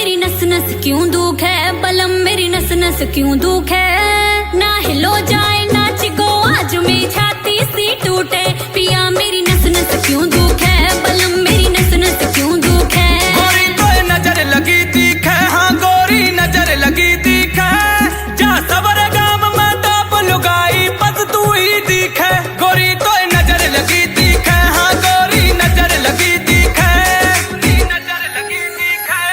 मेरी नस नस क्यों दुख है, बलम मेरी नस नस क्यों दुख है। ना हिलो जाए ना चिको आज में छाती सी टूटे, पिया मेरी नस नस क्यों दुख है, बलम मेरी नस नस क्यों दुख है। गोरी तो नजर लगी दिख है, हाँ गोरी नजर लगी दिख है। जा सबर गाम में टॉप लुगाई बस तू ही दिख है। गोरी तो नजर लगी दिख है, हाँ गोरी नजर लगी दिख है। नजर लगी दिख है।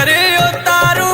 नजर उतारू